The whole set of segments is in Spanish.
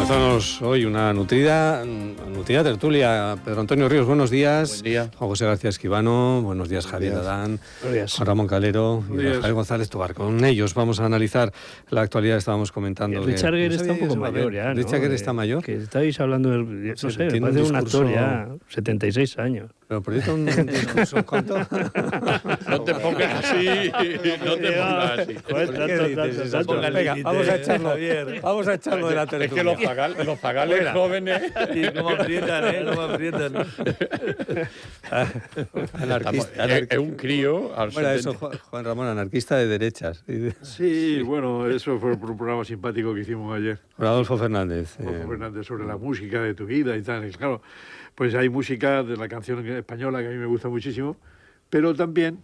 Comenzamos hoy una nutrida tertulia. Pedro Antonio Ríos, buenos días. Buen día. Juan José García Esquivano, buenos días. Javier Adán, Juan Ramón Calero y Javier González Tobar. Con ellos vamos a analizar la actualidad. Estábamos comentando que Richard Gere está un poco mayor ya, ¿no? Richard Gere está mayor. Que estáis hablando del... No sé, me parece un actor ya, 76 años. Pero proyecta un discurso, ¿cuánto? No te pongas así, no te pongas así. Venga, vamos a echarlo de la tertulia. Es que los zagales jóvenes... Y cómo aprietan, cómo aprietan. Es un crío... Bueno, eso, Juan Ramón, anarquista de derechas. Sí, bueno, eso fue por un programa simpático que hicimos ayer. Con Adolfo Fernández. Sobre la música de tu vida y tal. Y claro, pues hay música de la canción española que a mí me gusta muchísimo, pero también,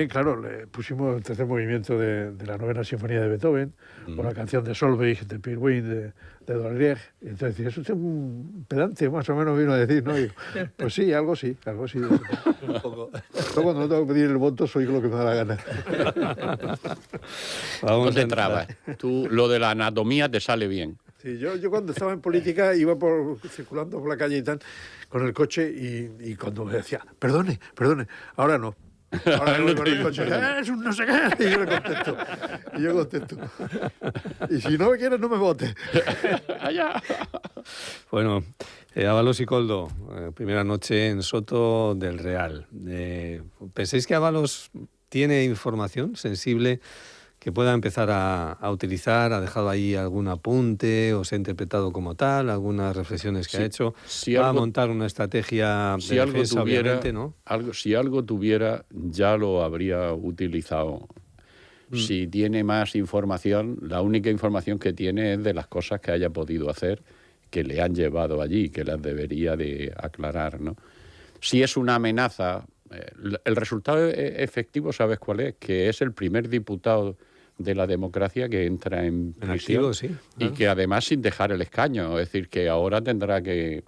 claro, le pusimos el tercer movimiento de la novena sinfonía de Beethoven, o la canción de Solveig, de Pierre Wind, de Dorier. Entonces, eso es un pedante, más o menos vino a decir, ¿no? Y, pues sí, algo sí. Un poco. Yo cuando no tengo que pedir el voto soy lo que me da la gana. No te trabas. Tú, lo de la anatomía te sale bien. Sí, yo cuando estaba en política iba circulando por la calle y tal, con el coche y cuando me decía, perdone, ahora no. Ahora no con el coche, es un no sé qué, y yo contesto. Y si no me quieres, no me votes. Allá. Bueno, Ábalos y Koldo, primera noche en Soto del Real. ¿Pensáis que Ábalos tiene información sensible que pueda empezar a utilizar? ¿Ha dejado ahí algún apunte o se ha interpretado como tal? ¿Algunas reflexiones que ha hecho? ¿Va a montar una estrategia de defensa, obviamente, no? Si algo tuviera, ya lo habría utilizado. Si tiene más información, la única información que tiene es de las cosas que haya podido hacer, que le han llevado allí, que las debería de aclarar, ¿no? Si es una amenaza, el resultado efectivo, ¿sabes cuál es? Que es el primer diputado de la democracia que entra en prisión, activo, sí. Y que además sin dejar el escaño, es decir, que ahora tendrá que,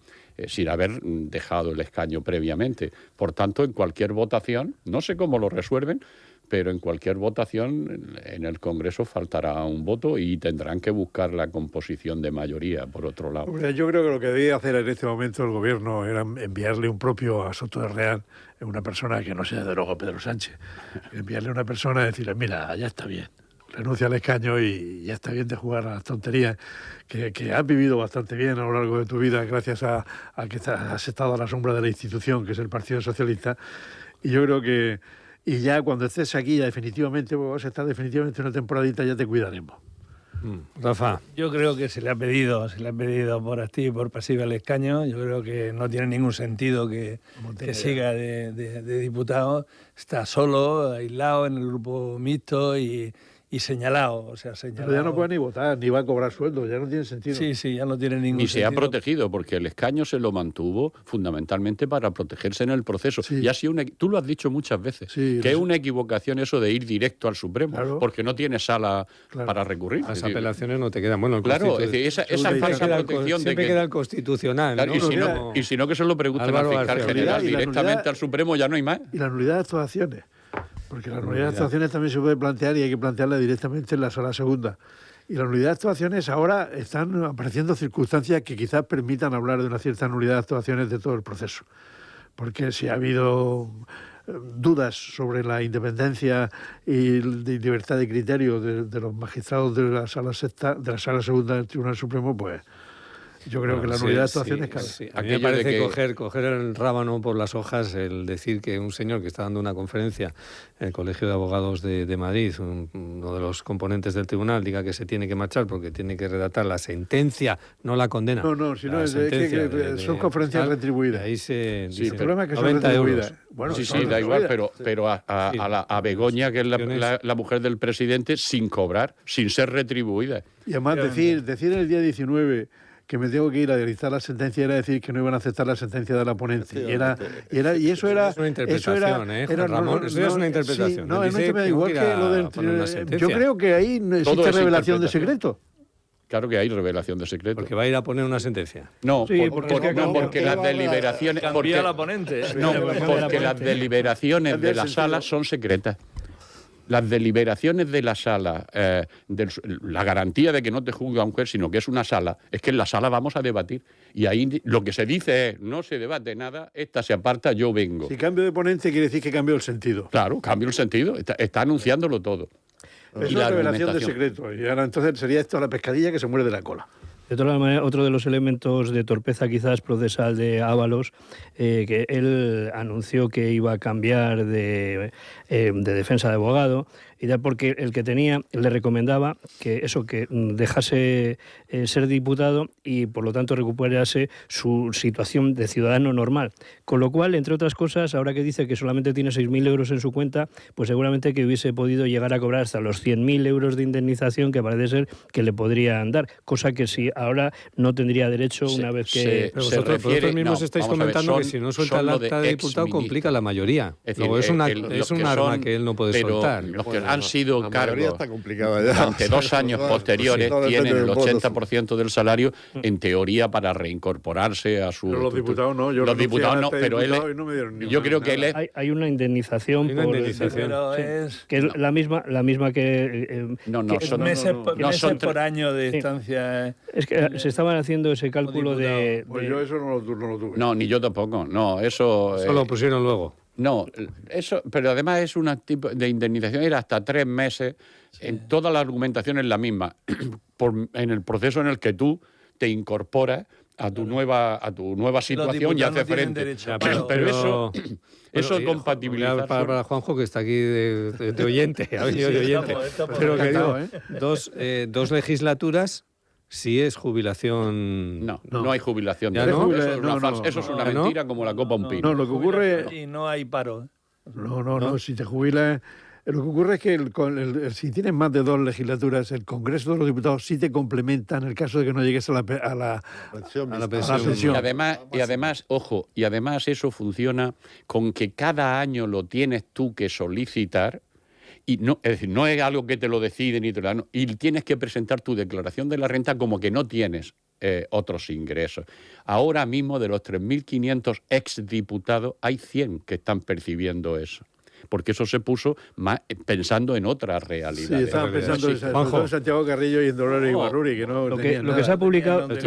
sin haber dejado el escaño previamente. Por tanto, en cualquier votación, no sé cómo lo resuelven, pero en cualquier votación en el Congreso faltará un voto y tendrán que buscar la composición de mayoría, por otro lado. Yo creo que lo que debía hacer en este momento el gobierno era enviarle un propio a Soto del Real, una persona que no sea de luego Pedro Sánchez, enviarle una persona y decirle, mira, ya está bien, renuncia al escaño y ya está bien de jugar a las tonterías que has vivido bastante bien a lo largo de tu vida gracias a que has estado a la sombra de la institución, que es el Partido Socialista. Y yo creo que ya cuando estés aquí ya definitivamente, pues vas a estar definitivamente una temporadita, ya te cuidaremos. Rafa. Yo creo que se le ha pedido por activa y por pasiva el escaño. Yo creo que no tiene ningún sentido que siga de diputado. Está solo, aislado en el grupo mixto y señalado, señalado. Pero ya no puede ni votar, ni va a cobrar sueldo, ya no tiene sentido. Sí, ya no tiene ningún sentido. Ni se ha protegido, porque el escaño se lo mantuvo fundamentalmente para protegerse en el proceso. Sí. Y ha sido tú lo has dicho muchas veces, que es una equivocación eso de ir directo al Supremo, claro, porque no tiene sala para recurrir. Las apelaciones no te quedan. Bueno, claro, es decir, esa falsa protección siempre queda el Constitucional. Claro, ¿no? y si no que se lo pregunten al fiscal general directamente al Supremo, ya no hay más. Y la nulidad de actuaciones. Porque la nulidad de actuaciones también se puede plantear y hay que plantearla directamente en la sala segunda. Y la nulidad de actuaciones, ahora están apareciendo circunstancias que quizás permitan hablar de una cierta nulidad de actuaciones de todo el proceso. Porque si ha habido dudas sobre la independencia y de libertad de criterio de los magistrados de la sala segunda del Tribunal Supremo, pues yo creo que la nulidad de actuaciones cabe. Sí. A mí me parece coger el rábano por las hojas el decir que un señor que está dando una conferencia en el Colegio de Abogados de Madrid, uno de los componentes del tribunal, diga que se tiene que marchar porque tiene que redactar la sentencia, no la condena. No, si no es que son conferencias retribuidas. Ahí se dice, el problema es que son 90 retribuidas. euros. Bueno, sí, da igual, pero a Begoña, que es la mujer del presidente, sin cobrar, sin ser retribuida. Y además decir el día 19 que me tengo que ir a dictar la sentencia era decir que no iban a aceptar la sentencia de la ponencia. Y eso era... Es una interpretación, Ramón, eso es una interpretación. Sí, no, me da igual que lo del... Yo creo que ahí no existe revelación de secreto. Claro que hay revelación de secreto. Porque va a ir a poner una sentencia. No, porque las deliberaciones... Cambia la ponente. No, porque las deliberaciones de la sala son secretas. Las deliberaciones de la sala, la garantía de que no te juzga un juez, sino que es una sala, es que en la sala vamos a debatir. Y ahí lo que se dice es, no se debate nada, esta se aparta, yo vengo. Si cambio de ponente quiere decir que cambio el sentido. Claro, cambio el sentido, está anunciándolo todo. Es una revelación de secreto. Y ahora entonces sería esto la pescadilla que se muerde la cola. De todas maneras, otro de los elementos de torpeza quizás procesal de Ábalos, que él anunció que iba a cambiar de defensa de abogado, y tal, porque el que tenía le recomendaba que dejase ser diputado y por lo tanto recuperase su situación de ciudadano normal. Con lo cual, entre otras cosas, ahora que dice que solamente tiene 6.000 euros en su cuenta, pues seguramente que hubiese podido llegar a cobrar hasta los 100.000 euros de indemnización que parece ser que le podrían dar, cosa que si ahora no tendría derecho una vez que... Pero vosotros mismos estáis comentando que si no suelta el acta de diputado complica la mayoría. Es decir, es un arma que él no puede soltar. Los que han sido cargos está complicada ya. durante 2 años posteriores tienen el 80% del salario, en teoría, para reincorporarse a su... Pero los diputados no. Los diputados no, pero él... Yo creo que él es... Hay una indemnización, que es la misma que... son meses por año de estancia. Es que se estaban haciendo ese cálculo de... Pues yo eso no lo tuve. No, ni yo tampoco. No, eso lo pusieron luego. No, eso, pero además es un tipo de indemnización, era hasta 3 meses, en toda la argumentación es la misma, en el proceso en el que tú te incorporas a tu nueva situación y haces frente. Pero eso compatibilizar... Para Juanjo, que está aquí de oyente, ha venido de oyente. Pero que digo, dos legislaturas... Si es jubilación... No hay jubilación. Eso es una mentira como la copa un pino. No, lo que ocurre... Y no hay paro. No, si te jubilas... Lo que ocurre es que si tienes más de 2 legislaturas, el Congreso de los Diputados sí te complementa en el caso de que no llegues a la pensión. Y además, ojo, eso funciona con que cada año lo tienes tú que solicitar. Y no, es decir, no es algo que te lo deciden y tienes que presentar tu declaración de la renta como que no tienes otros ingresos. Ahora mismo, de los 3.500 exdiputados, hay 100 que están percibiendo eso. Porque eso se puso pensando en otras realidades. Sí, estaban pensando en Santiago Carrillo y en Dolores Ibarruri, que no lo que se ha publicado... Vamos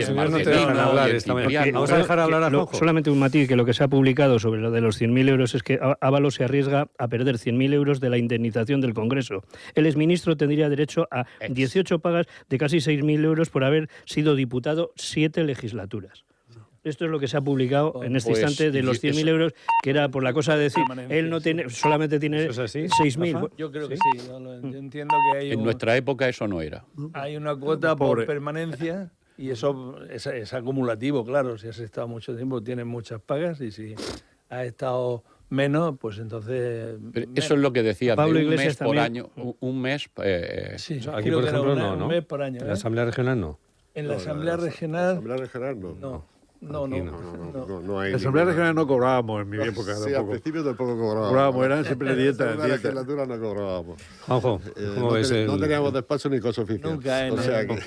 a dejar hablar a Juanjo. Solamente un matiz, que lo que se ha publicado sobre lo de los 100.000 euros es que Ábalos se arriesga a perder 100.000 euros de la indemnización del Congreso. El exministro tendría derecho a 18 pagas de casi 6.000 euros por haber sido diputado 7 legislaturas. Esto es lo que se ha publicado en este instante de los 100.000 euros, que era por la cosa de decir, él no tiene, solamente tiene 6.000. Yo creo que sí. Yo entiendo que hay en nuestra época eso no era. Hay una cuota por permanencia y eso es acumulativo, claro. Si has estado mucho tiempo tienes muchas pagas y si has estado menos, pues entonces... Pero eso es lo que decía, Pablo de un Iglesias mes por año, un mes... sí, aquí, por ejemplo, no. Un mes por año. En la Asamblea Regional no. En la Asamblea Regional... No hay. En la Asamblea Regional no cobrábamos en mi época. Sí, al principio tampoco cobrábamos. Eran siempre dietas. En la legislatura no cobrábamos. Juanjo, ¿cómo ves no teníamos despacho ni cosa oficial.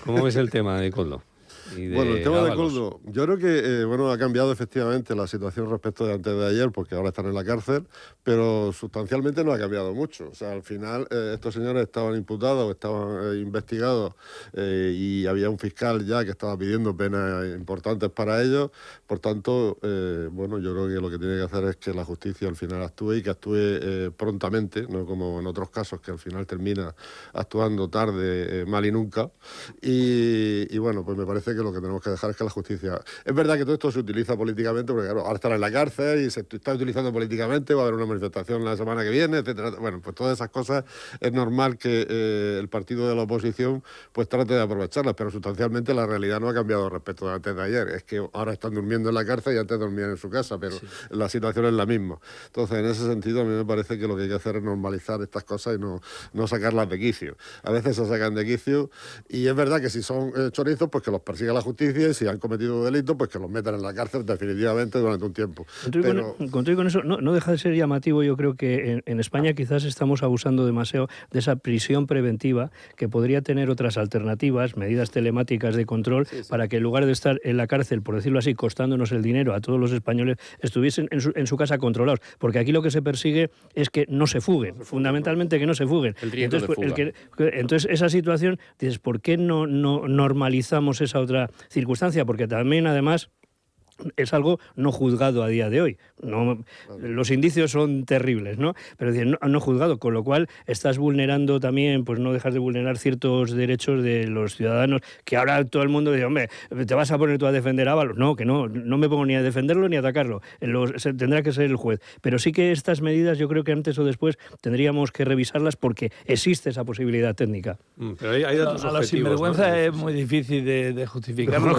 ¿Cómo ves el tema de Coldo? Bueno, el tema de Coldo, yo creo que ha cambiado efectivamente la situación respecto de antes de ayer, porque ahora están en la cárcel, pero sustancialmente no ha cambiado mucho. O sea, al final estos señores estaban imputados, estaban investigados y había un fiscal ya que estaba pidiendo penas importantes para ellos. Por tanto, yo creo que lo que tiene que hacer es que la justicia al final actúe y que actúe prontamente, no como en otros casos que al final termina actuando tarde, mal y nunca. Y bueno, pues me parece que lo que tenemos que dejar es que la justicia... Es verdad que todo esto se utiliza políticamente, porque claro, ahora están en la cárcel y se está utilizando políticamente, va a haber una manifestación la semana que viene, etcétera. Bueno, pues todas esas cosas es normal que el partido de la oposición pues trate de aprovecharlas, pero sustancialmente la realidad no ha cambiado respecto de antes de ayer. Es que ahora están durmiendo en la cárcel y antes dormían en su casa, pero la situación es la misma. Entonces, en ese sentido, a mí me parece que lo que hay que hacer es normalizar estas cosas y no sacarlas de quicio. A veces se sacan de quicio y es verdad que si son chorizos, pues que los persigan investigue la justicia y si han cometido delitos, pues que los metan en la cárcel definitivamente durante un tiempo. Con eso, no deja de ser llamativo. Yo creo que en España quizás estamos abusando demasiado de esa prisión preventiva, que podría tener otras alternativas, medidas telemáticas de control, para que en lugar de estar en la cárcel, por decirlo así, costándonos el dinero a todos los españoles, estuviesen en su casa controlados. Porque aquí lo que se persigue es que no se fuguen, fundamentalmente que no se fuguen. El riesgo de fuga. Entonces, esa situación, dices, ¿por qué no normalizamos esa otra circunstancia? Porque también, además, es algo no juzgado a día de hoy. Los indicios son terribles, ¿no? Pero no juzgado, con lo cual estás vulnerando también, pues no dejas de vulnerar ciertos derechos de los ciudadanos, que ahora todo el mundo dice, hombre, ¿te vas a poner tú a defender a Ábalos? No, que no me pongo ni a defenderlo ni a atacarlo. Tendrá que ser el juez. Pero sí que estas medidas, yo creo que antes o después tendríamos que revisarlas, porque existe esa posibilidad técnica. Pero hay datos a los sinvergüenzas, ¿no? Es muy difícil de justificarlo.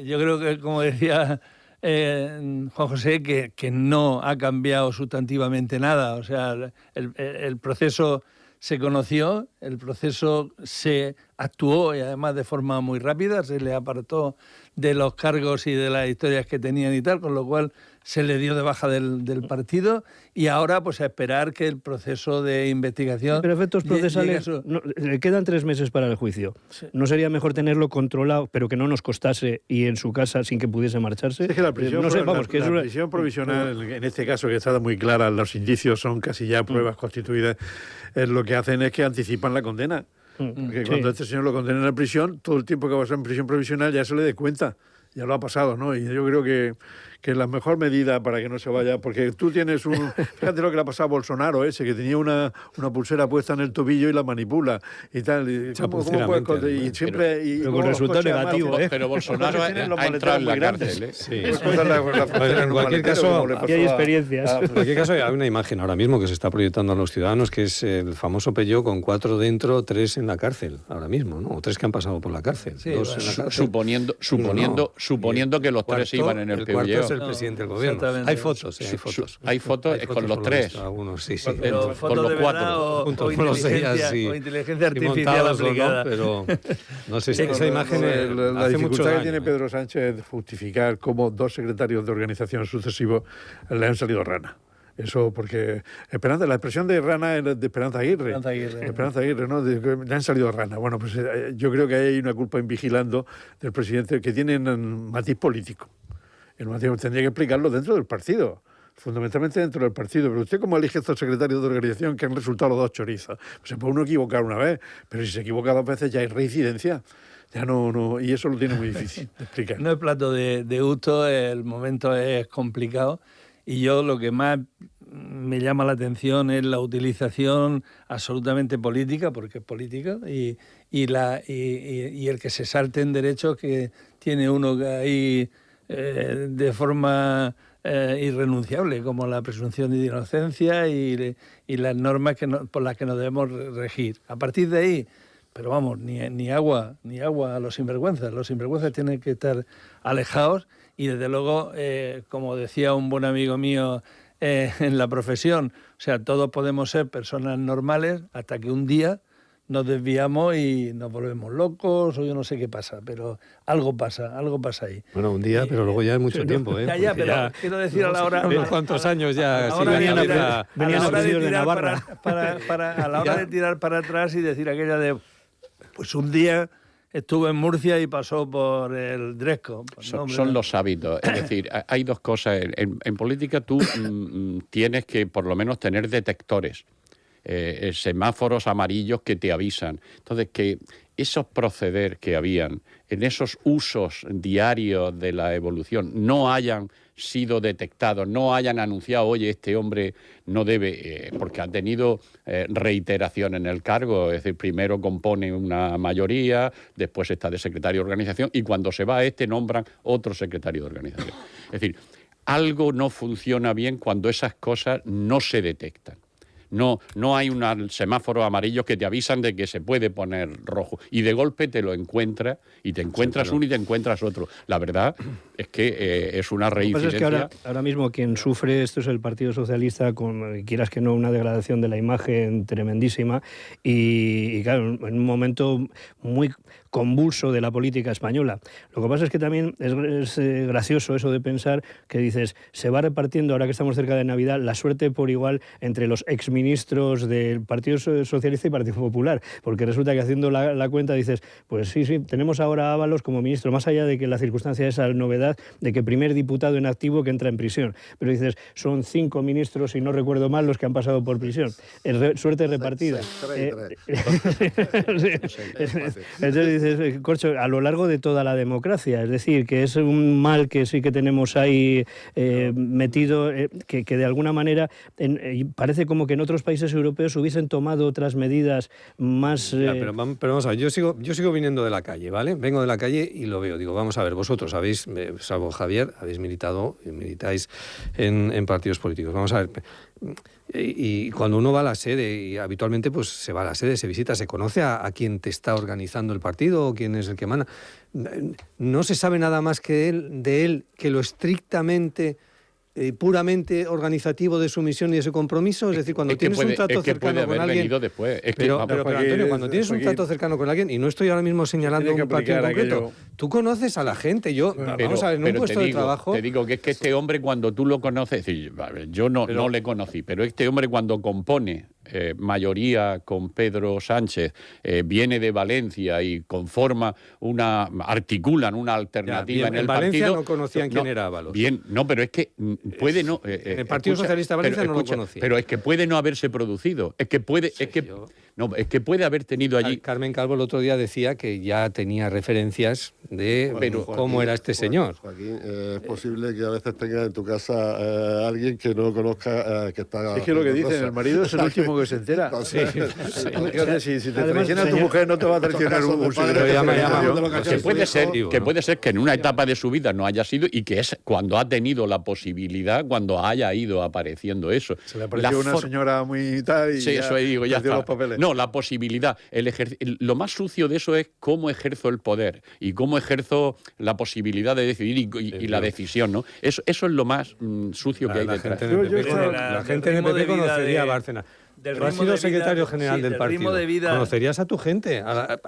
Yo creo que, como decía Juan José, que no ha cambiado sustantivamente nada. O sea, el proceso se conoció, el proceso se actuó, y además de forma muy rápida, se le apartó de los cargos y de las historias que tenían y tal, con lo cual se le dio de baja del partido, y ahora pues a esperar que el proceso de investigación... Pero efectos procesales, le quedan 3 meses para el juicio. Sí. ¿No sería mejor tenerlo controlado, pero que no nos costase, y en su casa sin que pudiese marcharse? Es que la prisión, prisión provisional, en este caso, que está muy clara, los indicios son casi ya pruebas constituidas, lo que hacen es que anticipan la condena. Porque cuando este señor lo condenen a prisión, todo el tiempo que va a estar en prisión provisional ya se le dé cuenta. Ya lo ha pasado, ¿no? Y yo creo que la mejor medida para que no se vaya, porque tú tienes un... Fíjate lo que le ha pasado a Bolsonaro, ese, que tenía una pulsera puesta en el tobillo y la manipula y tal. ¿Cómo puede, y siempre... Pero con resultado negativo, ¿eh? Pero Bolsonaro ha entrado en la cárcel, ¿eh? Sí. En cualquier caso, aquí hay experiencias. En cualquier caso, hay una imagen ahora mismo que se está proyectando a los ciudadanos, que es el famoso Peugeot con 4 dentro, 3 en la cárcel, ahora mismo, ¿no? O 3 que han pasado por la cárcel. Sí, 2 en la cárcel. Suponiendo que los 3 iban en el Peugeot. El presidente del gobierno. Hay fotos, hay fotos con los 3. Algunos, sí. Pero con los 4. O inteligencia artificial aplicada. No, pero no sé si esa imagen la dificultad que tiene Pedro Sánchez es justificar cómo 2 secretarios de organización sucesivos le han salido rana. Eso porque la expresión de rana es de Esperanza Aguirre. Esperanza Aguirre, ¿no? Le han salido rana. Bueno, pues yo creo que hay una culpa en vigilando del presidente, que tiene un matiz político. El matiz tendría que explicarlo dentro del partido, fundamentalmente dentro del partido. Pero usted, ¿cómo elige estos secretarios de organización que han resultado los 2 chorizos? Pues se puede uno equivocar una vez, pero si se equivoca 2 veces ya hay reincidencia. Ya no, y eso lo tiene muy difícil de explicar. No es plato de gusto, el momento es complicado. Y yo lo que más me llama la atención es la utilización absolutamente política, porque es política, y el que se salten derechos que tiene uno ahí de forma irrenunciable, como la presunción de inocencia y las normas por las que nos debemos regir. A partir de ahí, pero vamos, ni agua a los sinvergüenzas. Los sinvergüenzas tienen que estar alejados. Y desde luego, como decía un buen amigo mío en la profesión, o sea, todos podemos ser personas normales hasta que un día nos desviamos y nos volvemos locos, o yo no sé qué pasa, pero algo pasa ahí. Bueno, un día, pero luego ya es mucho tiempo, ¿eh? Ya, pero ya, quiero decir a la hora... ¿Cuántos años ya? A la hora de tirar para atrás y decir aquella de... Pues un día... Estuvo en Murcia y pasó por el Dresco. Son los hábitos. Es decir, hay 2 cosas. En política tú tienes que por lo menos tener detectores, semáforos amarillos que te avisan. Entonces, que esos proceder que habían en esos usos diarios de la evolución no hayan sido detectados, no hayan anunciado, oye, este hombre no debe, porque ha tenido reiteración en el cargo, es decir, primero compone una mayoría, después está de secretario de organización, y cuando se va nombran otro secretario de organización. Es decir, algo no funciona bien cuando esas cosas no se detectan. No hay un semáforo amarillo que te avisan de que se puede poner rojo. Y de golpe te lo encuentras, y te encuentras uno y te encuentras otro. La verdad es que es una reincidencia. Lo que pasa es que ahora mismo quien sufre esto es el Partido Socialista, con, quieras que no, una degradación de la imagen tremendísima y claro, en un momento muy convulso de la política española. Lo que pasa es que también es gracioso eso de pensar que dices, se va repartiendo, ahora que estamos cerca de Navidad, la suerte por igual entre los exministros del Partido Socialista y Partido Popular, porque resulta que haciendo la cuenta dices, pues sí, tenemos ahora a Ábalos como ministro, más allá de que la circunstancia es la novedad de que primer diputado en activo que entra en prisión, pero dices, son 5 ministros, si no recuerdo mal, los que han pasado por prisión. Suerte repartida. Entonces dices, Corcho, a lo largo de toda la democracia, es decir, que es un mal que sí que tenemos ahí metido, que de alguna manera parece como que en otros países europeos hubiesen tomado otras medidas más... Pero vamos a ver, yo sigo viniendo de la calle, ¿vale? Vengo de la calle y lo veo, digo, vamos a ver, vosotros habéis, salvo Javier, habéis militáis en partidos políticos, vamos a ver... Y cuando uno va a la sede, y habitualmente pues se va a la sede, se visita, se conoce a quien te está organizando el partido o quién es el que manda. No se sabe nada más de él que lo estrictamente... puramente organizativo de su misión y de su compromiso, es decir, cuando tienes un trato cercano con alguien... Pero Antonio, cuando tienes un trato cercano con alguien, y no estoy ahora mismo señalando un partido en concreto, tú conoces a la gente, vamos a ver, en un puesto de trabajo... Te digo que es que este hombre cuando tú lo conoces, yo no le conocí, pero este hombre cuando compone mayoría con Pedro Sánchez, viene de Valencia y articulan una alternativa en el Valencia partido. No conocían quién era Ábalos. Bien, no, pero es que puede no... el Partido Socialista de Valencia no lo conocía. Pero es que puede no haberse producido. Es que puede haber tenido allí... Carmen Calvo el otro día decía que ya tenía referencias de cómo era este señor. Joaquín, es posible que a veces tengas en tu casa alguien que no conozca que está... Es que lo que dicen, el marido es el último que se entera. Si te traiciona tu mujer, no te va a traicionar un secretario. Que puede ser que en una etapa de su vida no haya sido y que es cuando ha tenido la posibilidad, cuando haya ido apareciendo eso. Se le apareció una señora muy tal y sí, eso ahí digo, ya está. Los papeles. No, la posibilidad. Lo más sucio de eso es cómo ejerzo el poder y cómo ejerzo la posibilidad de decidir y la decisión, ¿no? Eso es lo más sucio que hay detrás. La gente en el PP conocería a Bárcenas. Tú has sido secretario general del partido. Conocerías a tu gente,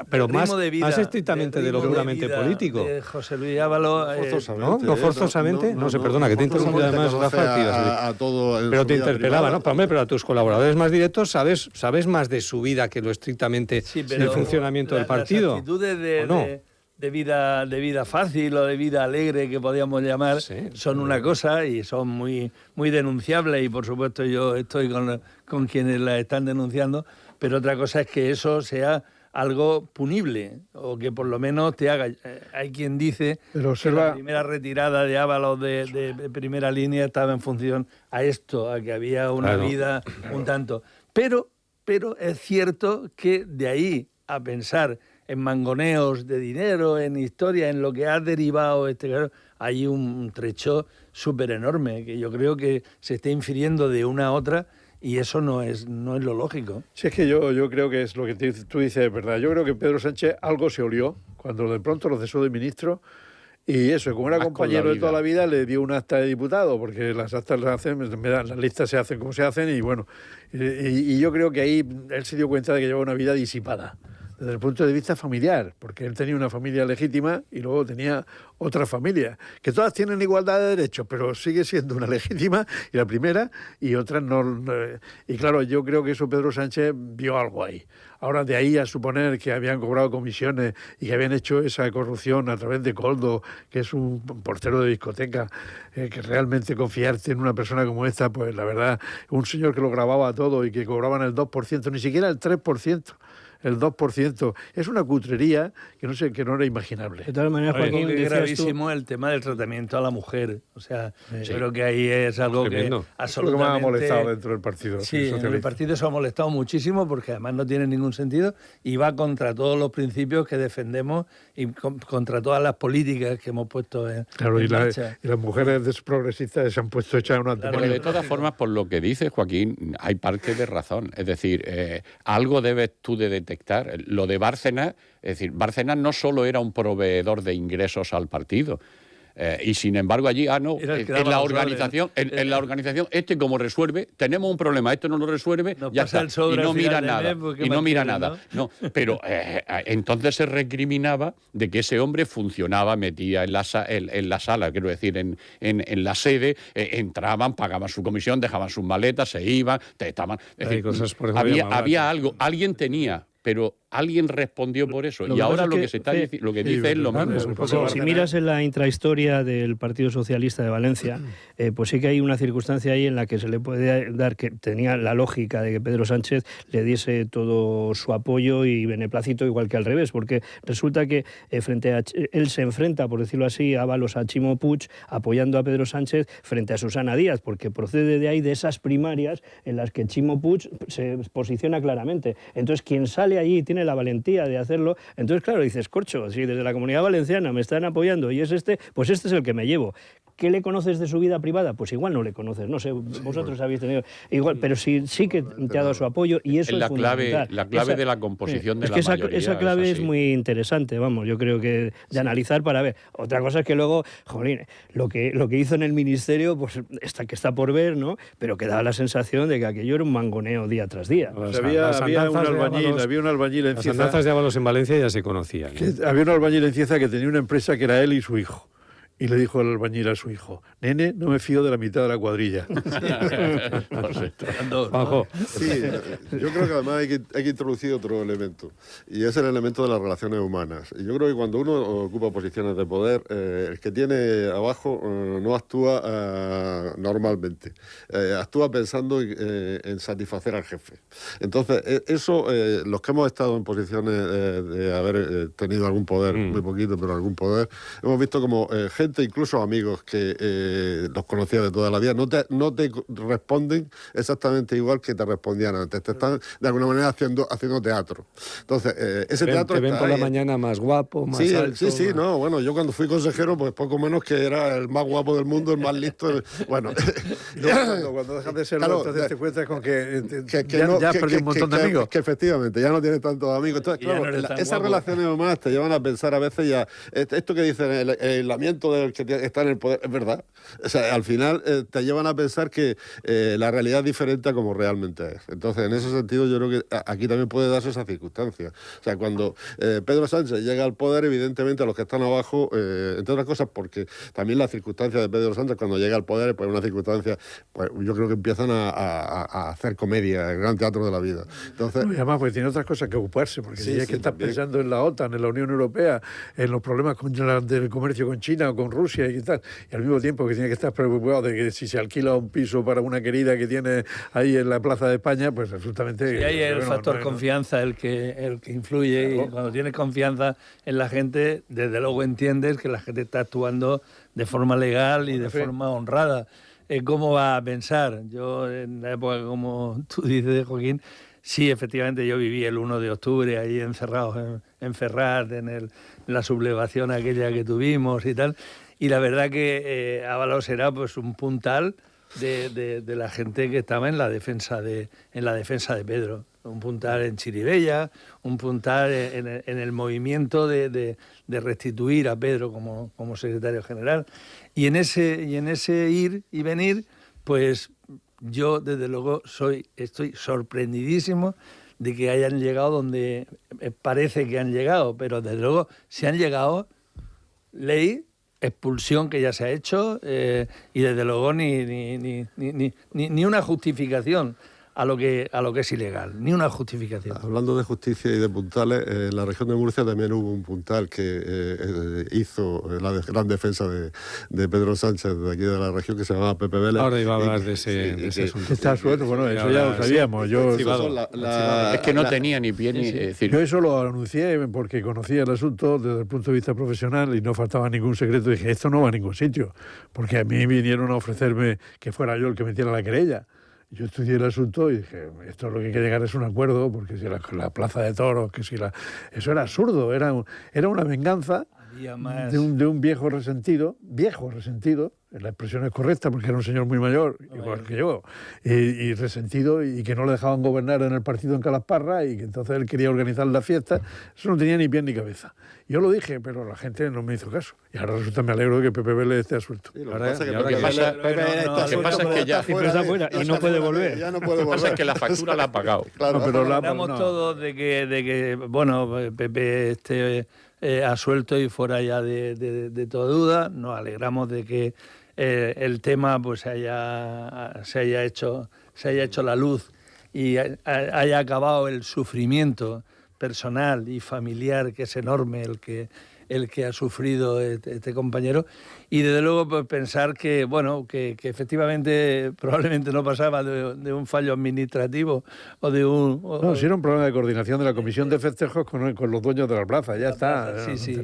pero más estrictamente de lo puramente político. José Luis Ábalos. No forzosamente. No sé, perdona, que te he interrumpido además, Rafa. Pero te interpelaba, ¿no? Pero a tus colaboradores más directos sabes más de su vida que lo estrictamente del funcionamiento del partido. Las actitudes de vida fácil o de vida alegre que podríamos llamar son una cosa y son muy denunciables y por supuesto yo estoy con quienes la están denunciando, pero otra cosa es que eso sea algo punible o que por lo menos te haga... hay quien dice que la primera retirada de Ábalos de primera línea estaba en función a esto, a que había una vida un tanto. Pero es cierto que de ahí a pensar en mangoneos de dinero, en historia, en lo que ha derivado hay un trecho súper enorme que yo creo que se está infiriendo de una a otra y eso no es lo lógico. Sí, es que yo creo que es lo que tú dices, es verdad. Yo creo que Pedro Sánchez algo se olió cuando de pronto lo cesó de ministro y eso, como era compañero de toda la vida, le dio un acta de diputado, porque las actas las hacen, las listas se hacen como se hacen y bueno, y yo creo que ahí él se dio cuenta de que llevaba una vida disipada. Desde el punto de vista familiar, porque él tenía una familia legítima y luego tenía otra familia, que todas tienen igualdad de derechos, pero sigue siendo una legítima y la primera y otras no. Y claro, yo creo que eso Pedro Sánchez vio algo ahí. Ahora, de ahí a suponer que habían cobrado comisiones y que habían hecho esa corrupción a través de Koldo, que es un portero de discoteca, que realmente confiarte en una persona como esta, pues la verdad, un señor que lo grababa todo y que cobraban el 2%, ni siquiera el 3%. El 2%. Es una cutrería que no era imaginable. De todas maneras, Joaquín, es gravísimo el tema del tratamiento a la mujer. O sea, creo que ahí es algo que absolutamente... Es lo que más ha molestado dentro del partido. Sí, en el partido se ha molestado muchísimo porque además no tiene ningún sentido y va contra todos los principios que defendemos y contra todas las políticas que hemos puesto en marcha. Y las mujeres progresistas se han puesto hechas una... Pero de todas formas, por lo que dices, Joaquín, hay parte de razón. Es decir, algo debes tú de detectar. Lo de Bárcenas, es decir, Bárcenas no solo era un proveedor de ingresos al partido. Y sin embargo allí, no, Era el que en daba la los organización, sobres. en la organización, como resuelve, tenemos un problema, esto no lo resuelve, Nos ya pasa está. el sobre Y no al mira final del nada. mes, pues, ¿qué Y no más mira quieres, nada. No, pero entonces se recriminaba de que ese hombre funcionaba, metía en la sala, quiero decir, en la sede, entraban, pagaban su comisión, dejaban sus maletas, se iban, estaban. Es decir, cosas, por ejemplo, había algo, alguien tenía, pero alguien respondió por eso. Y ahora lo que se está lo que dice es lo mismo. Si miras en la intrahistoria del Partido Socialista de Valencia, pues sí que hay una circunstancia ahí en la que se le puede dar, que tenía la lógica de que Pedro Sánchez le diese todo su apoyo y beneplácito, igual que al revés, porque resulta que él se enfrenta, por decirlo así, a Ábalos, a Chimo Puig, apoyando a Pedro Sánchez frente a Susana Díaz, porque procede de ahí, de esas primarias en las que Chimo Puig se posiciona claramente. Entonces, quien sale allí tiene la valentía de hacerlo. Entonces, claro, dices, corcho, si desde la Comunidad Valenciana me están apoyando y es pues este es el que me llevo. ¿Qué le conoces de su vida privada? Pues igual no le conoces, no sé, vosotros habéis tenido igual, pero sí que te ha dado su apoyo y eso es fundamental. La clave de la composición de la mayoría. Esa clave es muy interesante, vamos, yo creo que de analizar para ver. Otra cosa es que luego, jolín, lo que hizo en el ministerio, pues que está por ver, ¿no? Pero que daba la sensación de que aquello era un mangoneo día tras día. Había un albañil en Las Cieza. andanzas de Ábalos en Valencia ya se conocían. Había un albañil en Cieza que tenía una empresa que era él y su hijo. Y le dijo el albañil a su hijo, nene, no me fío de la mitad de la cuadrilla. Juanjo. Sí, yo creo que además hay que introducir otro elemento, y es el elemento de las relaciones humanas. Y yo creo que cuando uno ocupa posiciones de poder, el que tiene abajo no actúa normalmente, actúa pensando en satisfacer al jefe. Entonces, eso, los que hemos estado en posiciones de haber tenido algún poder, muy poquito, pero algún poder, hemos visto como gente, incluso amigos que los conocía de toda la vida, no te responden exactamente igual que te respondían antes. Te están de alguna manera haciendo teatro. Entonces, ese teatro te ven está por la ahí. mañana más guapo, más Sí, alto. sí, no, bueno, yo cuando fui consejero, pues poco menos que era el más guapo del mundo, el más listo. Bueno, cuando dejas de serlo, claro, entonces te encuentras con que no, ya has perdido un montón de amigos. Que efectivamente, ya no tienes tantos amigos. Entonces, Y ya claro, no eres tan esas guapo. relaciones humanas te llevan a pensar a veces ya, esto que dicen, el aislamiento del que está en el poder, es verdad. O sea, al final te llevan a pensar que la realidad es diferente a como realmente es. Entonces, en ese sentido, yo creo que aquí también puede darse esa circunstancia. O sea, cuando Pedro Sánchez llega al poder, evidentemente a los que están abajo, entre otras cosas, porque también la circunstancia de Pedro Sánchez cuando llega al poder, pues una circunstancia, pues yo creo que empiezan a hacer comedia, el gran teatro de la vida. Entonces, Y además, pues tiene otras cosas que ocuparse, porque Sí, si es sí, que estás también. pensando en la OTAN, en la Unión Europea, en los problemas del comercio con China o con Rusia y tal, y al mismo tiempo que tiene que estar preocupado de que si se alquila un piso para una querida que tiene ahí en la Plaza de España, pues absolutamente... Y ahí el bueno, factor no- confianza el que influye, Claro. y cuando tienes confianza en la gente, desde luego entiendes que la gente está actuando de forma legal y de forma honrada. ¿Cómo va a pensar? Yo, en la época, como tú dices, Joaquín, sí, efectivamente, yo viví el 1 de octubre ahí encerrados en Ferraz, en la sublevación aquella que tuvimos y tal, y la verdad que Ábalos era pues un puntal de la gente que estaba en la defensa de Pedro. Un puntal en Chirivella, un puntal en el movimiento de restituir a Pedro como secretario general. Y en ese ir y venir, pues yo desde luego estoy sorprendidísimo de que hayan llegado donde parece que han llegado, pero desde luego si han llegado, ley, expulsión que ya se ha hecho, y desde luego ni una justificación a lo que es ilegal, ni una justificación. hablando de justicia y de puntales, en la región de Murcia también hubo un puntal que hizo la gran defensa de Pedro Sánchez de aquí de la región, que se llamaba Pepe Vélez. Ahora iba a hablar de ese asunto. Está suelto, bueno, eso ya lo sabíamos. Yo, Es que no tenía ni pie ni... es decir, yo eso lo anuncié porque conocía el asunto desde el punto de vista profesional y no faltaba ningún secreto. Dije, esto no va a ningún sitio, porque a mí vinieron a ofrecerme que fuera yo el que metiera la querella. Yo estudié el asunto y dije, esto lo que hay que llegar es un acuerdo, porque si la plaza de toros, eso era absurdo, era una venganza Había más... de un viejo resentido, la expresión es correcta porque era un señor muy mayor, igual que yo, y resentido, y que no le dejaban gobernar en el partido en Calasparra, y que entonces él quería organizar la fiesta. Eso no tenía ni pie ni cabeza. Yo lo dije, pero la gente no me hizo caso. Y ahora resulta, me alegro de que Pepe Vélez esté asuelto. Sí, lo que pasa es que Lo que pasa es que ya está fuera y no puede volver. Ya no puede Lo que pasa es volver. que la factura la ha pagado. Claro, pero Hablamos todos de que, bueno, Pepe esté asuelto y fuera ya de toda duda. Nos alegramos de que el tema pues se haya hecho la luz y haya acabado el sufrimiento personal y familiar, que es enorme el que ha sufrido este compañero, y desde luego pues, pensar que bueno que efectivamente probablemente no pasaba de un fallo administrativo o de un... No, si era un problema de coordinación de la comisión de festejos con los dueños de la plaza, ya está. Sí.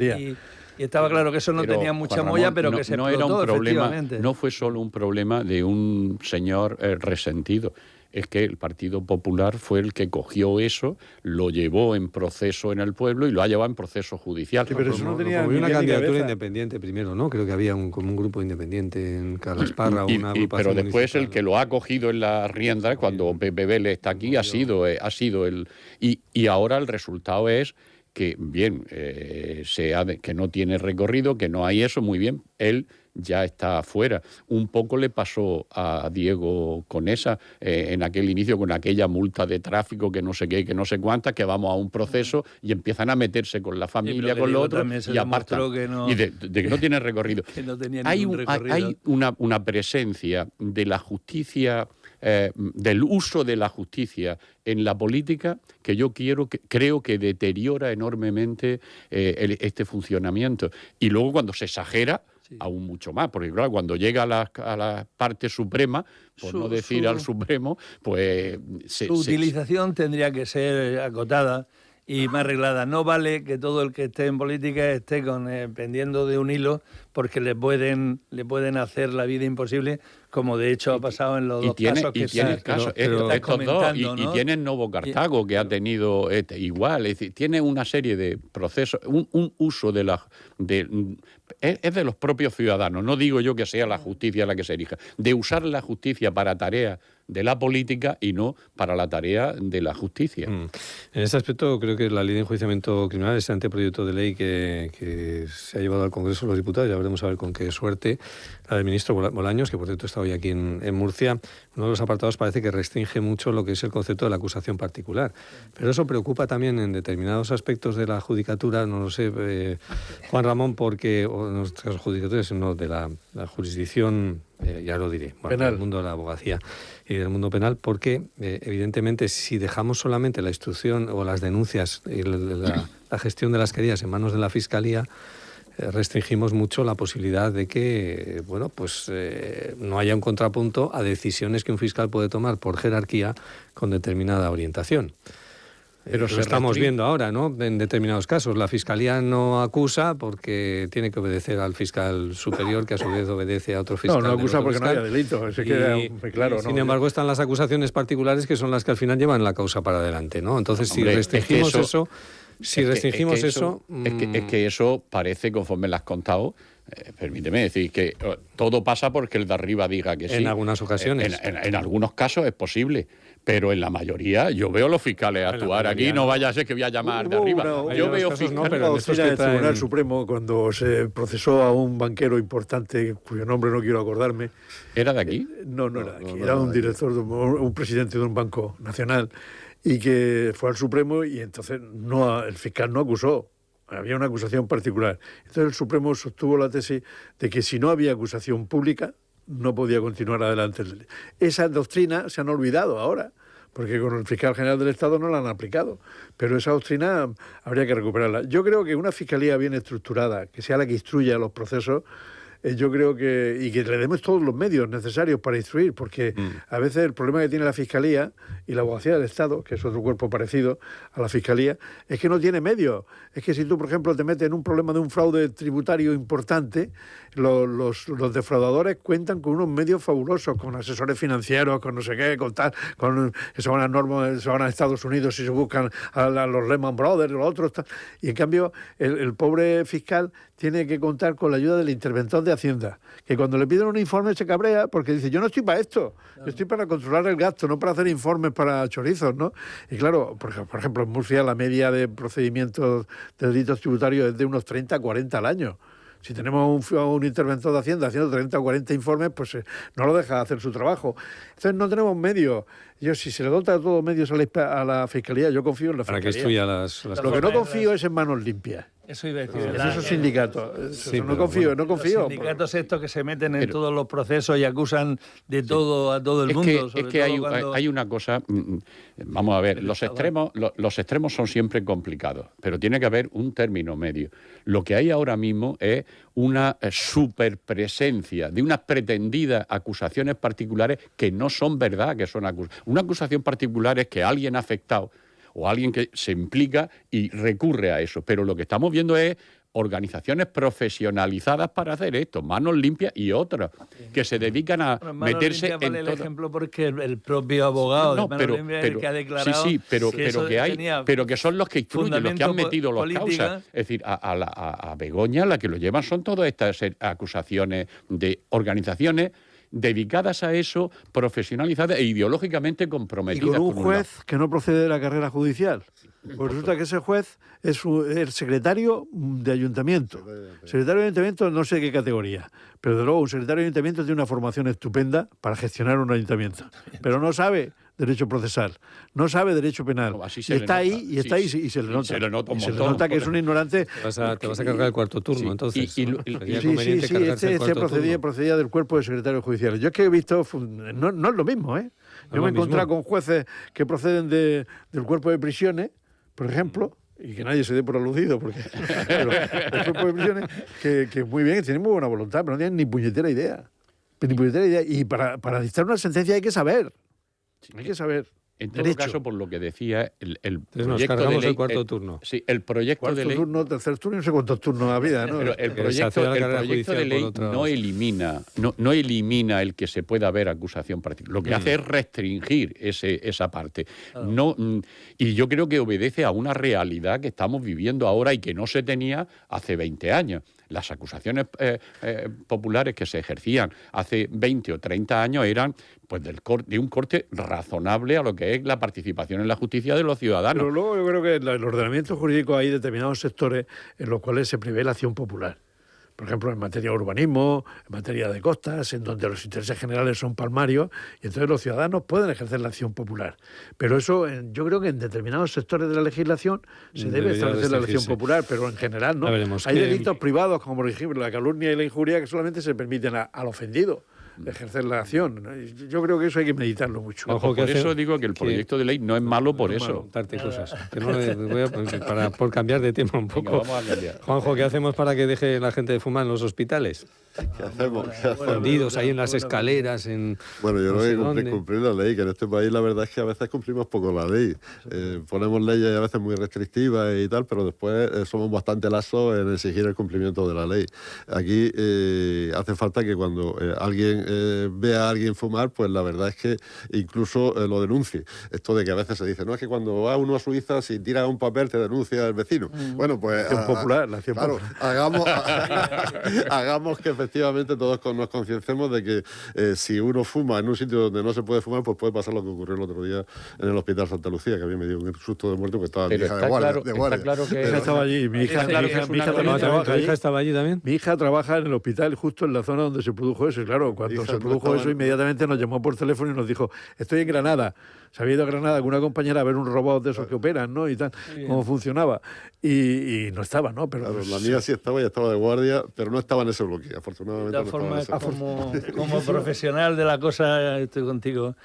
Y estaba claro que eso no tenía mucha Juan molla, Ramón, pero que se no explotó, era un problema, efectivamente. no fue solo un problema de un señor resentido. Es que el Partido Popular fue el que cogió eso, lo llevó en proceso en el pueblo y lo ha llevado en proceso judicial. Sí, pero eso no tenía Había ni una pie ni candidatura cabeza. independiente primero, ¿no? Creo que había como un grupo independiente en Calasparra, una agrupación pero después municipal. el que lo ha cogido en la rienda, cuando Pepe Vélez está aquí, ha sido el... Y ahora el resultado es que, bien, que no tiene recorrido, que no hay eso, muy bien, él ya está afuera. Un poco le pasó a Diego Conesa en aquel inicio con aquella multa de tráfico que no sé qué, que no sé cuántas, que vamos a un proceso y empiezan a meterse con la familia, con lo otro y apartan. Y de que no tiene recorrido. Que no tenía Hay ningún recorrido. hay una presencia de la justicia, del uso de la justicia en la política que yo creo que deteriora enormemente este funcionamiento. Y luego cuando se exagera, aún mucho más, porque claro, cuando llega a la parte suprema, por no decir al Supremo, pues... Su utilización tendría que ser acotada y más arreglada. No vale que todo el que esté en política esté pendiendo de un hilo, porque le pueden hacer la vida imposible, como de hecho ha pasado en los dos casos que estás comentando, ¿no? Y tiene el Novo Cartago, que ha tenido igual, es decir, tiene una serie de procesos, un uso es de los propios ciudadanos, no digo yo que sea la justicia la que se elija, de usar la justicia para tareas de la política y no para la tarea de la justicia. En ese aspecto creo que la ley de enjuiciamiento criminal, ese anteproyecto de ley que se ha llevado al Congreso de los Diputados, ya veremos a ver con qué suerte, la del ministro Bolaños, que por cierto está hoy aquí en Murcia, uno de los apartados parece que restringe mucho lo que es el concepto de la acusación particular. Pero eso preocupa también en determinados aspectos de la judicatura, no lo sé, Juan Ramón, porque, o en los casos judicatures, sino de la jurisdicción, ya lo diré, del mundo de la abogacía y del mundo penal, porque evidentemente si dejamos solamente la instrucción o las denuncias y la gestión de las querellas en manos de la Fiscalía, restringimos mucho la posibilidad de que no haya un contrapunto a decisiones que un fiscal puede tomar por jerarquía con determinada orientación. Pero lo estamos viendo ahora, ¿no? En determinados casos. La Fiscalía no acusa porque tiene que obedecer al fiscal superior, que a su vez obedece a otro fiscal. No acusa porque no haya delito. Eso queda muy claro. Sin embargo, están las acusaciones particulares, que son las que al final llevan la causa para adelante, ¿no? Entonces, si restringimos eso... Es que eso parece, conforme lo has contado, permíteme decir, que todo pasa porque el de arriba diga que sí. En algunas ocasiones. En algunos casos es posible, pero en la mayoría yo veo a los fiscales actuar aquí, no vaya a ser que voy a llamar de arriba. Yo veo fiscales... pero el Tribunal Supremo, cuando se procesó a un banquero importante, cuyo nombre no quiero acordarme... ¿Era de aquí? No era de aquí. Era un director, un presidente de un banco nacional, y que fue al Supremo y entonces el fiscal no acusó, había una acusación particular. Entonces el Supremo sostuvo la tesis de que si no había acusación pública no podía continuar adelante. Esa doctrina se han olvidado ahora, porque con el fiscal general del Estado no la han aplicado, pero esa doctrina habría que recuperarla. Yo creo que una fiscalía bien estructurada, que sea la que instruya los procesos, yo creo que le demos todos los medios necesarios para instruir, porque a veces el problema que tiene la Fiscalía y la Abogacía del Estado, que es otro cuerpo parecido a la Fiscalía, es que no tiene medios. Es que si tú, por ejemplo, te metes en un problema de un fraude tributario importante, los defraudadores cuentan con unos medios fabulosos, con asesores financieros, con no sé qué, que se van a normas, se van a Estados Unidos y se buscan a los Lehman Brothers, los otros, y en cambio el pobre fiscal tiene que contar con la ayuda del interventor de de Hacienda, que cuando le piden un informe se cabrea porque dice, yo no estoy para esto, yo estoy para controlar el gasto, no para hacer informes para chorizos, ¿no? Y claro, por ejemplo, en Murcia la media de procedimientos de delitos tributarios es de unos 30 a 40 al año. Si tenemos un interventor de Hacienda haciendo 30 o 40 informes, pues no lo deja hacer su trabajo. Entonces no tenemos medios. Yo, si se le dota todos los medios a la Fiscalía, yo confío en la Fiscalía. Para que instruya las Lo que no confío es en manos limpias. Eso iba a decir. En esos sindicatos. Sí, no confío. Los sindicatos estos que se meten en todos los procesos y acusan de todo a todo el mundo. Es que hay una cosa, vamos a ver, los extremos son siempre complicados, pero tiene que haber un término medio. Lo que hay ahora mismo es una superpresencia de unas pretendidas acusaciones particulares que no son verdad, que son acusaciones. Una acusación particular es que alguien afectado o alguien que se implica y recurre a eso. Pero lo que estamos viendo es organizaciones profesionalizadas para hacer esto, Manos Limpias y otras, que se dedican a meterse en todo. El ejemplo porque el propio abogado de Manos Limpias es el que ha declarado pero que son los que instruyen, los que han metido las causas. Es decir, a Begoña la que lo llevan son todas estas acusaciones de organizaciones dedicadas a eso, profesionalizadas e ideológicamente comprometidas. Y con un juez que no procede de la carrera judicial. Pues resulta que ese juez es el secretario de ayuntamiento. Secretario de ayuntamiento no sé qué categoría, pero de luego un secretario de ayuntamiento tiene una formación estupenda para gestionar un ayuntamiento, pero no sabe derecho procesal, no sabe derecho penal. No, y está ahí y se le nota. Se le nota, se le nota que es un ignorante. Te vas a cargar el cuarto turno, entonces. Sí, procedía del cuerpo de secretarios judiciales. Yo es que he visto, no es lo mismo, ¿eh? Yo me he encontrado con jueces que proceden del cuerpo de prisiones, por ejemplo, y que nadie se dé por aludido, pero el cuerpo de prisiones, que muy bien, que tienen muy buena voluntad, pero no tienen ni puñetera idea. Y para dictar una sentencia hay que saber. Hay que saber. En todo caso, por lo que decía, el proyecto nos cargamos de ley, el cuarto turno. Sí, el proyecto de ley. Cuarto turno, tercer turno y no sé cuántos turnos había, ¿no? Pero el proyecto de ley no elimina el que se pueda haber acusación particular. Lo que hace es restringir esa parte. No, y yo creo que obedece a una realidad que estamos viviendo ahora y que no se tenía hace 20 años. Las acusaciones populares que se ejercían hace 20 o 30 años eran pues de un corte razonable a lo que es la participación en la justicia de los ciudadanos. Pero luego yo creo que en el ordenamiento jurídico hay determinados sectores en los cuales se prevé la acción popular. Por ejemplo, en materia de urbanismo, en materia de costas, en donde los intereses generales son palmarios, y entonces los ciudadanos pueden ejercer la acción popular. Pero eso, yo creo que en determinados sectores de la legislación se debe establecer la acción popular, pero en general no. Hay delitos privados, como por ejemplo la calumnia y la injuria, que solamente se permiten al ofendido ejercer la acción. Yo creo que eso hay que meditarlo mucho. Ojo, por eso digo que el proyecto de ley no es malo por eso. Cosas. Por cambiar de tema un poco. Venga, vamos a cambiar. Juanjo, ¿qué hacemos para que deje la gente de fumar en los hospitales? ¿Qué hacemos? Escondidos ahí en las escaleras. Bueno, yo creo que cumplir la ley, que en este país la verdad es que a veces cumplimos poco la ley. Ponemos leyes a veces muy restrictivas y tal, pero después somos bastante laxos en exigir el cumplimiento de la ley. Aquí hace falta que cuando alguien vea a alguien fumar, pues la verdad es que incluso lo denuncie. Esto de que a veces se dice, no, es que cuando va uno a Suiza, si tira un papel te denuncia el vecino. Bueno, pues... La acción popular, la acción claro, popular. Hagamos que efectivamente todos nos concienciemos de que si uno fuma en un sitio donde no se puede fumar, pues puede pasar lo que ocurrió el otro día en el Hospital Santa Lucía, que a mí me dio un susto de muerte porque estaba mi hija de guardia. Está claro que... Mi hija estaba allí. Mi hija ¿Tu hija estaba allí también? Mi hija trabaja en el hospital justo en la zona donde se produjo eso. Y claro, cuando se produjo eso, inmediatamente nos llamó por teléfono y nos dijo, estoy en Granada. Se había ido a Granada con una compañera a ver un robot de esos que operan, ¿no? Y tal, cómo funcionaba. Y no estaba, ¿no? Pero claro, la mía sí estaba, ya estaba de guardia, pero no estaba en ese bloque, afortunadamente. De todas formas, como profesional de la cosa, estoy contigo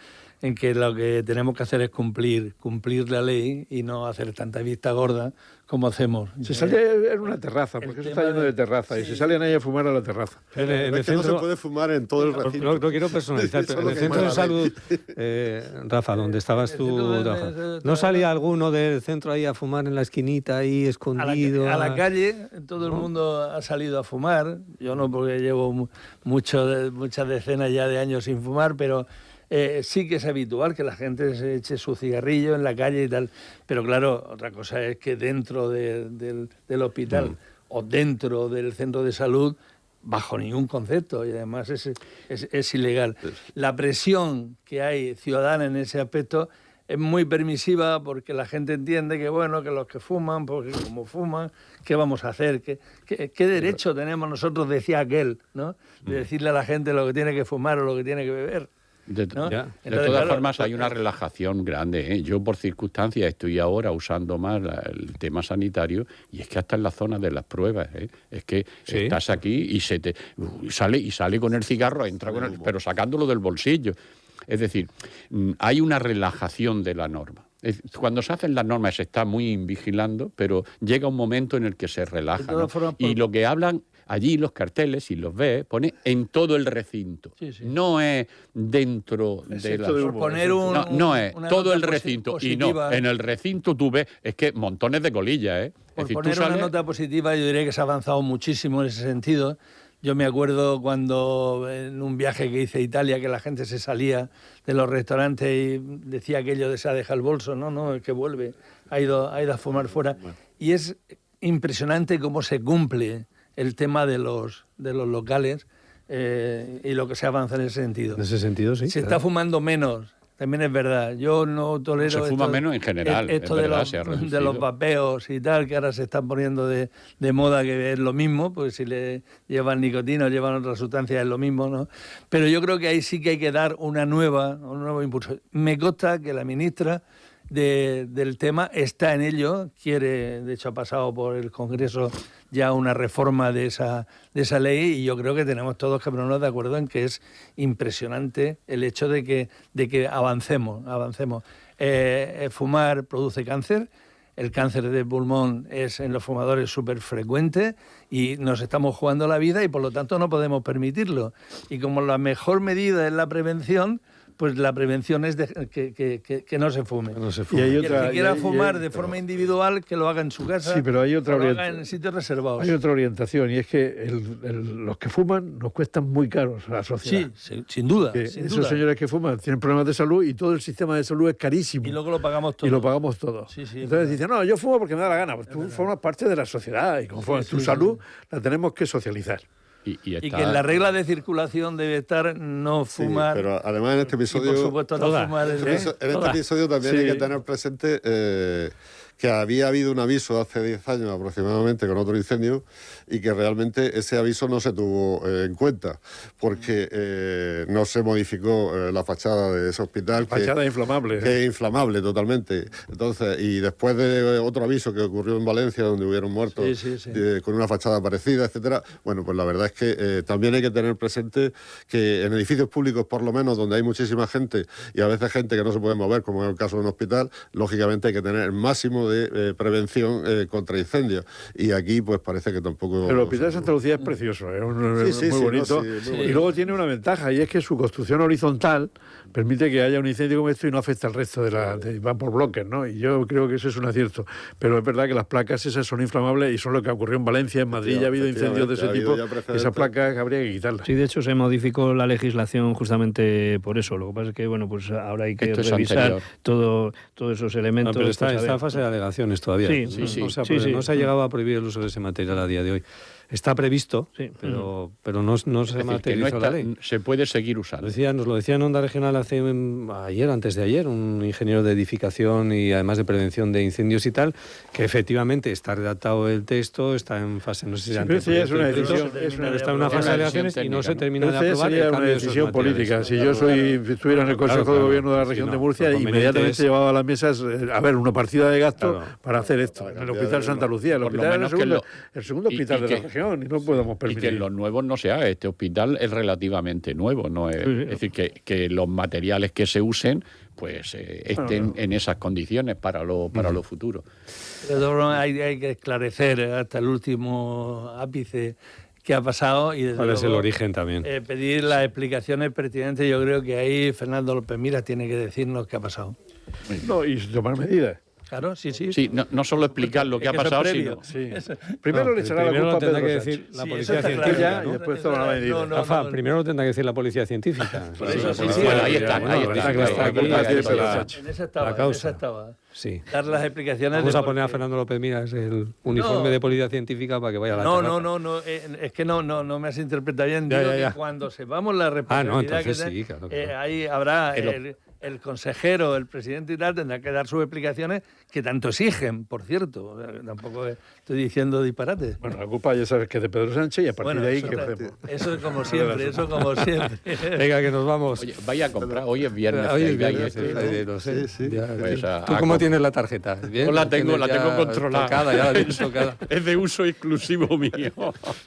en que lo que tenemos que hacer es cumplir la ley y no hacer tanta vista gorda como hacemos. Se sale en una terraza, porque eso está lleno de terrazas, y se salen ahí a fumar a la terraza. En el centro, no se puede fumar en todo el recinto. No quiero personalizar, pero en el centro de salud, Rafa, donde estabas tú, Rafa, ¿no salía alguno del centro ahí a fumar en la esquinita, ahí escondido? A la calle, todo el mundo ha salido a fumar. Yo no, porque llevo muchas decenas ya de años sin fumar, pero... sí que es habitual que la gente se eche su cigarrillo en la calle y tal, pero claro, otra cosa es que dentro del hospital o dentro del centro de salud bajo ningún concepto, y además es ilegal. La presión que hay ciudadana en ese aspecto es muy permisiva, porque la gente entiende que, bueno, que los que fuman, porque como fuman, ¿qué vamos a hacer? ¿Qué derecho tenemos nosotros, decía aquel, ¿no?, de decirle a la gente lo que tiene que fumar o lo que tiene que beber? ¿no? De todas formas, hay una relajación grande, ¿eh? Yo, por circunstancias, estoy ahora usando más el tema sanitario, y es que hasta en la zona de las pruebas, ¿eh? Es que estás aquí y sale con el cigarro, entra con el, pero sacándolo del bolsillo. Es decir, hay una relajación de la norma. Cuando se hacen las normas se está muy vigilando, pero llega un momento en el que se relaja, ¿no? Y lo que hablan allí, los carteles, si los ves, pone en todo el recinto. No es dentro de la... No es todo el recinto. Positiva. Y no, en el recinto tú ves, es que montones de colillas, ¿eh? Por poner una nota positiva, yo diría que se ha avanzado muchísimo en ese sentido. Yo me acuerdo cuando en un viaje que hice a Italia, que la gente se salía de los restaurantes y decía aquello de se ha dejado el bolso, no, es que vuelve, ha ido a fumar fuera. Y es impresionante cómo se cumple el tema de los locales y lo que se avanza en ese sentido. En ese sentido, sí. Se está fumando menos. También es verdad, yo no tolero... Se fuma menos en general, esto de los vapeos y tal, que ahora se están poniendo de moda, que es lo mismo, pues si le llevan nicotina o llevan otras sustancias es lo mismo, ¿no? Pero yo creo que ahí sí que hay que dar un nuevo impulso. Me consta que la ministra del tema está en ello, quiere, de hecho ha pasado por el Congreso ya una reforma de esa ley, y yo creo que tenemos todos que ponernos de acuerdo en que es impresionante el hecho de que avancemos. Fumar produce cáncer. El cáncer de pulmón es en los fumadores súper frecuente, y nos estamos jugando la vida, y por lo tanto no podemos permitirlo. Y como la mejor medida es la prevención, pues la prevención es que no se fume. Y el que quiera fumar de forma individual, que lo haga en su casa, sí, pero hay otra lo haga en sitios reservados. Hay otra orientación, y es que los que fuman nos cuestan muy caros a la sociedad. Sí, sin duda. Esos señores que fuman tienen problemas de salud, y todo el sistema de salud es carísimo. Y luego lo pagamos todos. Sí, entonces dicen, no, yo fumo porque me da la gana. Pues tú formas parte de la sociedad, y como tu salud la tenemos que socializar. Y que en la regla de circulación debe estar no fumar. Sí, pero además en este episodio... Y por supuesto no fumar. En este episodio también hay que tener presente que había habido un aviso hace 10 años aproximadamente con otro incendio, y que realmente ese aviso no se tuvo en cuenta, porque no se modificó la fachada de ese hospital. Fachada inflamable. Que es inflamable totalmente. Entonces, y después de otro aviso que ocurrió en Valencia, donde hubieron muertos con una fachada parecida, etcétera. Bueno, pues la verdad es que también hay que tener presente que en edificios públicos, por lo menos, donde hay muchísima gente, y a veces gente que no se puede mover, como en el caso de un hospital, lógicamente hay que tener el máximo de prevención contra incendios. Y aquí, pues parece que tampoco... Pero el Hospital de Santa Lucía es precioso, es muy bonito. Y luego tiene una ventaja, y es que su construcción horizontal permite que haya un incendio como esto y no afecta al resto van por bloques, ¿no? Y yo creo que eso es un acierto. Pero es verdad que las placas esas son inflamables, y son lo que ocurrió en Valencia, en Madrid ya ha habido incendios de ese tipo. Esas placas habría que quitarlas. Sí, de hecho se modificó la legislación justamente por eso. Lo que pasa es que, bueno, pues ahora hay que revisar todos esos elementos. No, pero está en fase de alegaciones todavía. Sí. No se ha llegado a prohibir el uso de ese material a día de hoy. Está previsto, pero no se materializó la ley. Se puede seguir usando. Nos lo decía en Onda Regional antes de ayer, un ingeniero de edificación y además de prevención de incendios y tal, que efectivamente está redactado el texto, está en fase, no sé si antes. Es una decisión, está en una fase de alegaciones y no se termina de aprobar. Sería una decisión política. Si yo estuviera en el Consejo de Gobierno de la región de Murcia, inmediatamente llevaba a las mesas una partida de gasto para hacer esto. En el Hospital Santa Lucía, el hospital es el segundo hospital de la región. Y no podemos permitir. Y que en los nuevos no se haga. Este hospital es relativamente nuevo, no es, es decir, que los materiales que se usen pues estén en esas condiciones para lo futuro. Pero hay que esclarecer hasta el último ápice qué ha pasado, y desde luego es el origen también. Pedir las explicaciones pertinentes. Yo creo que ahí Fernando López Miras tiene que decirnos qué ha pasado. No, y tomar medidas. Claro, sí. Sí, no solo explicar lo que ha pasado, sino... Sí. Primero le echará la culpa a tendrá Pedro que Sánchez. decir la Sí, policía eso está científica, claro, ¿no? Y después toma la medida. Rafa, primero lo tendrá que decir la policía científica. Por eso, sí, Bueno, ahí está, Bueno, ahí ahorita está. que está aquí, culpa tiene es Pedro la- Sánchez. En esa estaba, la causa. estaba. Sí. Dar las explicaciones. Vamos de a poner a por qué. Fernando López Miras el uniforme No. de policía científica para que vaya a la terraza. No, es que no me has interpretado bien. Ya, Digo ya. que cuando sepamos la responsabilidad entonces que sí, claro, claro. ahí habrá el consejero, el presidente y tal, tendrá que dar sus explicaciones que tanto exigen, por cierto. O sea, que tampoco estoy diciendo disparates. Bueno, la culpa ya sabes que es de Pedro Sánchez y a partir de ahí, ¿qué hacemos? Eso es como siempre, Venga, que nos vamos. Oye, vaya a comprar, hoy es viernes. Hoy es Friday, viernes, no sé. Sí. Ya, Pues, ¿Tú cómo tienes la tarjeta? ¿Bien? Yo la tengo ¿Tienes ya controlada. Tocada, ya la tienes tocada. Es de uso exclusivo mío.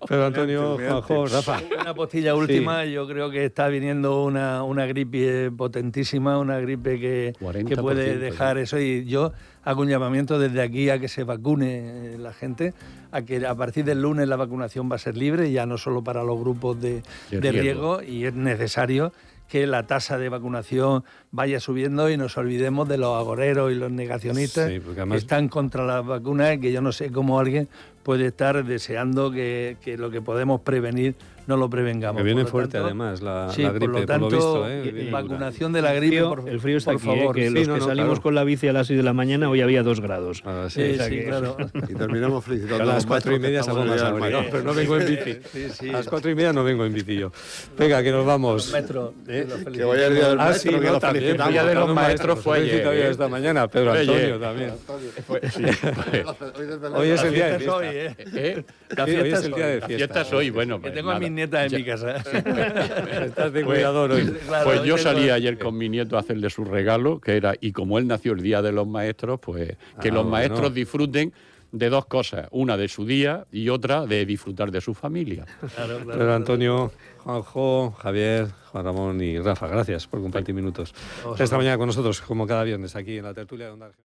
Pero Antonio, Juanjo, Rafa. Una postilla última, yo creo que está viniendo una gripe potentísima, una gripe que 40%, puede dejar eso. Y yo hago un llamamiento desde aquí a que se vacune la gente, a que a partir del lunes la vacunación va a ser libre, ya no solo para los grupos de riesgo, y es necesario que la tasa de vacunación vaya subiendo y nos olvidemos de los agoreros y los negacionistas Sí, porque además- que están contra las vacunas, que yo no sé cómo alguien puede estar deseando que lo que podemos prevenir no lo prevengamos. Que viene Por lo fuerte tanto, además la sí, gripe, por lo tanto, visto. Viene vacunación de la gripe, El frío está por aquí, favor. que Sí, los no, que no, salimos claro. con la bici a las 6 de la mañana, hoy había 2 grados. Ah, Sí, o sea sí, que- claro. Y terminamos felicitando A las los maestros 4:30 que salgo estamos más en el abrigado, mayor. pero no vengo en bici. Sí. A las 4:30 no vengo en bici yo. Venga, que nos vamos. Maestro, Que vaya el día del Ah, maestro, sí, que no, lo también. felicitamos. El día de los Felicitamos maestros fue ayer, felicitado ya ¿eh? esta mañana, Pedro Fue Antonio ayer. también. Hoy Hoy es el día de fiesta fiesta. hoy, ¿eh? Sí, hoy es el día de La fiesta. fiesta es hoy, bueno. Que pues tengo a nada. mis nietas en mi casa. Estás de cuidador hoy. Claro, Pues hoy yo tengo- salí ayer con mi nieto a hacerle su regalo, que era, y como él nació el día de los maestros, pues que los bueno. maestros disfruten de dos cosas, una de su día y otra de disfrutar de su familia. Claro. Pedro Antonio, Juanjo, Javier, Juan Ramón y Rafa, gracias por compartir minutos. Esta mañana con nosotros, como cada viernes, aquí en la tertulia de Onda Argentina.